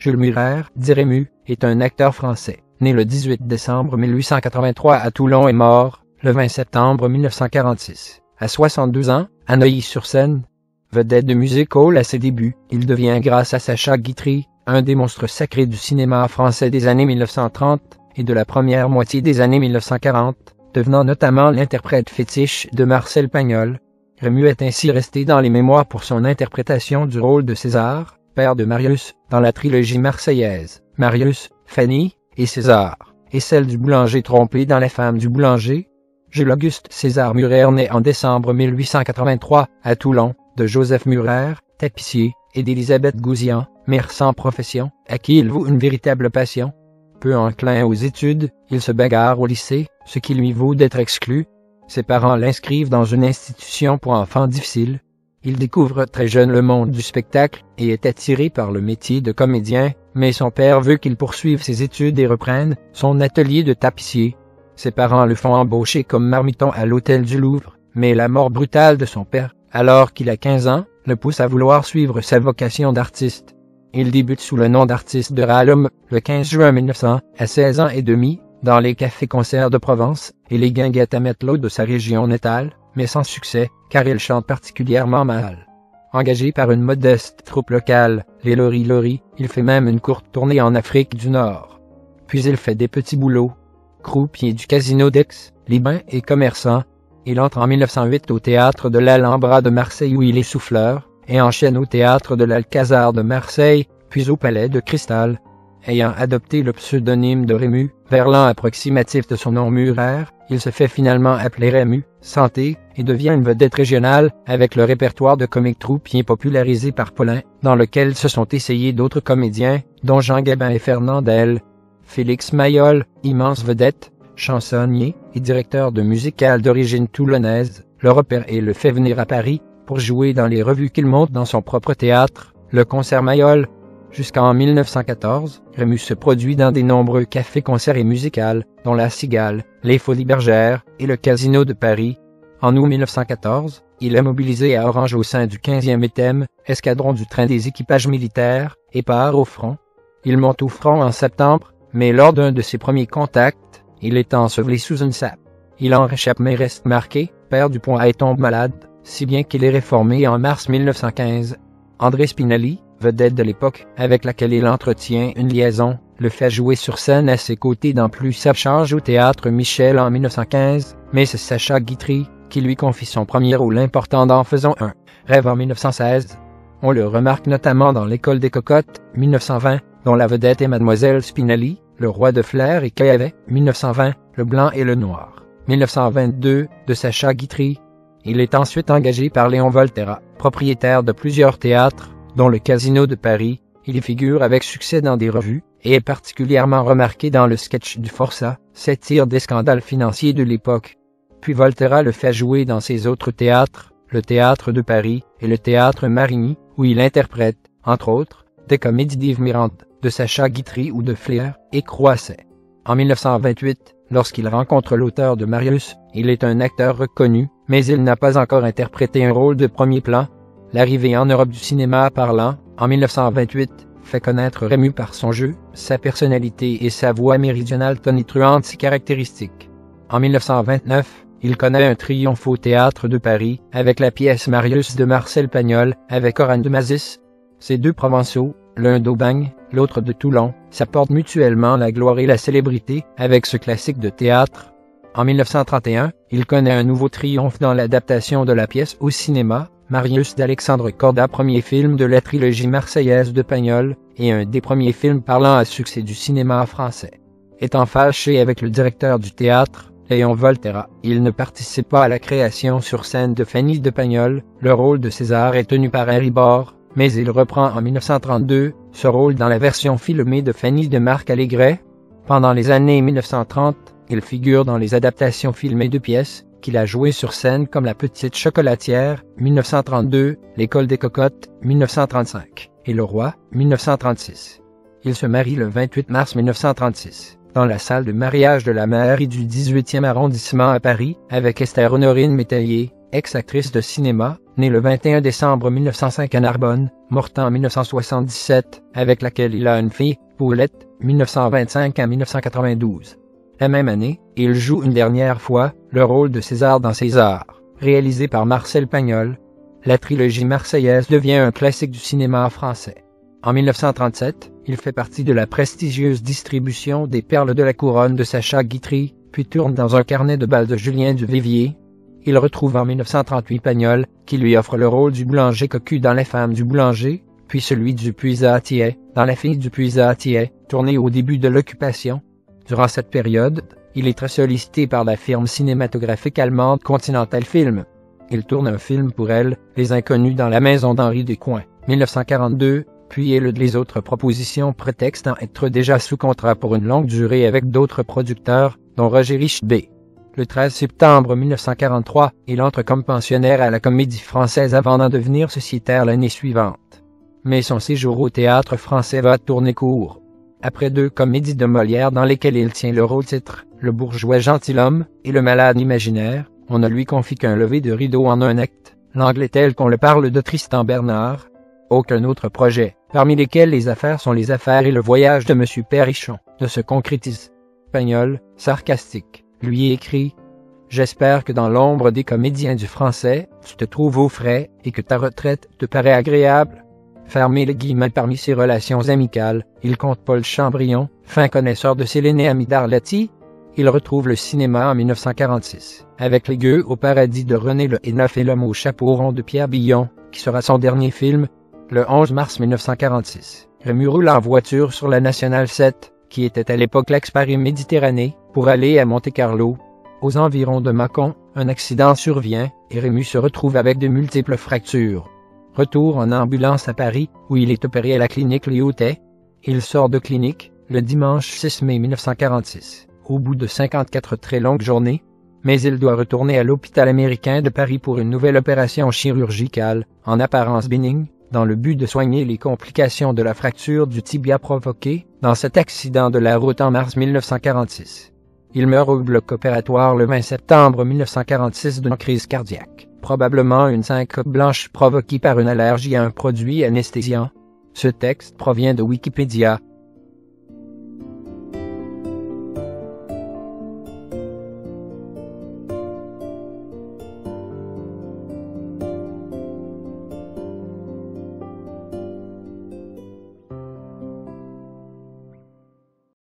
Jules Murer, dit Rému, est un acteur français, né le 18 décembre 1883 à Toulon et mort le 20 septembre 1946. À 62 ans, à Neuilly-sur-Seine. Vedette de musical à ses débuts, il devient grâce à Sacha Guitry, un des monstres sacrés du cinéma français des années 1930 et de la première moitié des années 1940, devenant notamment l'interprète fétiche de Marcel Pagnol. Rému est ainsi resté dans les mémoires pour son interprétation du rôle de César, père de Marius, dans la trilogie marseillaise, Marius, Fanny et César, et celle du boulanger trompé dans La femme du boulanger. Jules-Auguste César Murer naît en décembre 1883 à Toulon, de Joseph Murer, tapissier, et d'Élisabeth Gouzian, mère sans profession, à qui il voue une véritable passion. Peu enclin aux études, il se bagarre au lycée, ce qui lui vaut d'être exclu. Ses parents l'inscrivent dans une institution pour enfants difficiles. Il découvre très jeune le monde du spectacle et est attiré par le métier de comédien, mais son père veut qu'il poursuive ses études et reprenne son atelier de tapissier. Ses parents le font embaucher comme marmiton à l'hôtel du Louvre, mais la mort brutale de son père, alors qu'il a 15 ans, le pousse à vouloir suivre sa vocation d'artiste. Il débute sous le nom d'artiste de Ralum, le 15 juin 1900, à 16 ans et demi, dans les cafés-concerts de Provence et les guinguettes à matelot de sa région natale, mais sans succès, car il chante particulièrement mal. Engagé par une modeste troupe locale, les Lori, il fait même une courte tournée en Afrique du Nord. Puis il fait des petits boulots. Croupier du Casino d'Aix, Liban et commerçant. Il entre en 1908 au théâtre de l'Alhambra de Marseille où il est souffleur, et enchaîne au théâtre de l'Alcazar de Marseille, puis au Palais de Cristal. Ayant adopté le pseudonyme de Rému, verlan approximatif de son nom Murer, il se fait finalement appeler Rému, Santé, et devient une vedette régionale, avec le répertoire de comiques troupiers popularisé par Paulin, dans lequel se sont essayés d'autres comédiens, dont Jean Gabin et Fernand Del. Félix Mayol, immense vedette, chansonnier et directeur de musical d'origine toulonnaise, le repère et le fait venir à Paris pour jouer dans les revues qu'il monte dans son propre théâtre, le Concert Mayol. Jusqu'en 1914, Rému se produit dans des nombreux cafés-concerts et musicals, dont La Cigale, les Folies Bergères et le Casino de Paris. En août 1914, il est mobilisé à Orange au sein du 15e ETEM, escadron du train des équipages militaires, et part au front. Il monte au front en septembre, mais lors d'un de ses premiers contacts, il est enseveli sous une sape. Il en réchappe mais reste marqué, perd du poids et tombe malade, si bien qu'il est réformé en mars 1915. André Spinelli, vedette de l'époque, avec laquelle il entretient une liaison, le fait jouer sur scène à ses côtés dans Plus ça change au théâtre Michel en 1915, mais c'est Sacha Guitry qui lui confie son premier rôle important dans Faisons un rêve en 1916. On le remarque notamment dans L'École des cocottes, 1920, dont la vedette est Mademoiselle Spinelli, Le Roi de Flair et Cayavet, 1920, Le Blanc et le Noir, 1922, de Sacha Guitry. Il est ensuite engagé par Léon Volterra, propriétaire de plusieurs théâtres, dont le Casino de Paris. Il y figure avec succès dans des revues, et est particulièrement remarqué dans le sketch du Forçat, satire des scandales financiers de l'époque. Puis Volterra le fait jouer dans ses autres théâtres, le Théâtre de Paris et le Théâtre Marigny, où il interprète, entre autres, des comédies d'Yves Mirande, de Sacha Guitry ou de Flair et Croisset. En 1928, lorsqu'il rencontre l'auteur de Marius, il est un acteur reconnu, mais il n'a pas encore interprété un rôle de premier plan. L'arrivée en Europe du cinéma parlant, en 1928, fait connaître Rému par son jeu, sa personnalité et sa voix méridionale tonitruante si caractéristique. En 1929, il connaît un triomphe au Théâtre de Paris, avec la pièce Marius de Marcel Pagnol, avec Oran de Mazis. Ces deux Provençaux, l'un d'Aubagne, l'autre de Toulon, s'apportent mutuellement la gloire et la célébrité avec ce classique de théâtre. En 1931, il connaît un nouveau triomphe dans l'adaptation de la pièce au cinéma, Marius d'Alexandre Corda, premier film de la trilogie marseillaise de Pagnol, et un des premiers films parlant à succès du cinéma français. Étant fâché avec le directeur du théâtre, Léon Volterra, il ne participe pas à la création sur scène de Fanny de Pagnol. Le rôle de César est tenu par Harry Bord, mais il reprend en 1932 ce rôle dans la version filmée de Fanny de Marc Allégret. Pendant les années 1930, il figure dans les adaptations filmées de pièces qu'il a jouées sur scène comme La Petite Chocolatière, 1932, L'École des cocottes, 1935, et Le Roi, 1936. Il se marie le 28 mars 1936, dans la salle de mariage de la mairie du 18e arrondissement à Paris, avec Esther Honorine Métayer, ex-actrice de cinéma, née le 21 décembre 1905 à Narbonne, morte en 1977, avec laquelle il a une fille, Paulette, 1925 à 1992. La même année, il joue une dernière fois le rôle de César dans César, réalisé par Marcel Pagnol. La trilogie marseillaise devient un classique du cinéma français. En 1937, il fait partie de la prestigieuse distribution des Perles de la Couronne de Sacha Guitry, puis tourne dans un carnet de bal de Julien Duvivier. Il retrouve en 1938 Pagnol, qui lui offre le rôle du boulanger cocu dans Les Femmes du boulanger, puis celui du puisatier dans La fille du puisatier, tourné au début de l'Occupation. Durant cette période, il est très sollicité par la firme cinématographique allemande Continental Film. Il tourne un film pour elle, Les Inconnus dans la maison d'Henri Descoings, 1942, puis les autres propositions prétextant être déjà sous contrat pour une longue durée avec d'autres producteurs, dont Roger Richebé. Le 13 septembre 1943, il entre comme pensionnaire à la Comédie Française avant d'en devenir sociétaire l'année suivante. Mais son séjour au théâtre français va tourner court. Après 2 comédies de Molière dans lesquelles il tient le rôle-titre, Le bourgeois gentilhomme et Le malade imaginaire, on ne lui confie qu'un lever de rideau en un acte, l'anglais tel qu'on le parle de Tristan Bernard. Aucun autre projet, parmi lesquels Les Affaires sont les affaires et Le voyage de Monsieur Perrichon, ne se concrétise. Pagnol, sarcastique, lui écrit « J'espère que dans l'ombre des comédiens du français, tu te trouves au frais et que ta retraite te paraît agréable. » Fermez les guillemets. Parmi ses relations amicales, il compte Paul Chambrion, fin connaisseur de Céline et ami d'Arletty. Il retrouve le cinéma en 1946, avec Les Gueux au paradis de René Le Hénoff et L'homme au chapeau rond de Pierre Billon, qui sera son dernier film. Le 11 mars 1946, Rému roule en voiture sur la Nationale 7, qui était à l'époque l'ex-Paris-Méditerranée, pour aller à Monte-Carlo. Aux environs de Mâcon, un accident survient, et Rému se retrouve avec de multiples fractures. Retour en ambulance à Paris, où il est opéré à la clinique Lyotet. Il sort de clinique, le dimanche 6 mai 1946, au bout de 54 très longues journées, mais il doit retourner à l'hôpital américain de Paris pour une nouvelle opération chirurgicale, en apparence bénigne, dans le but de soigner les complications de la fracture du tibia provoquée dans cet accident de la route en mars 1946. Il meurt au bloc opératoire le 20 septembre 1946 d'une crise cardiaque, probablement une syncope blanche provoquée par une allergie à un produit anesthésiant. Ce texte provient de Wikipédia.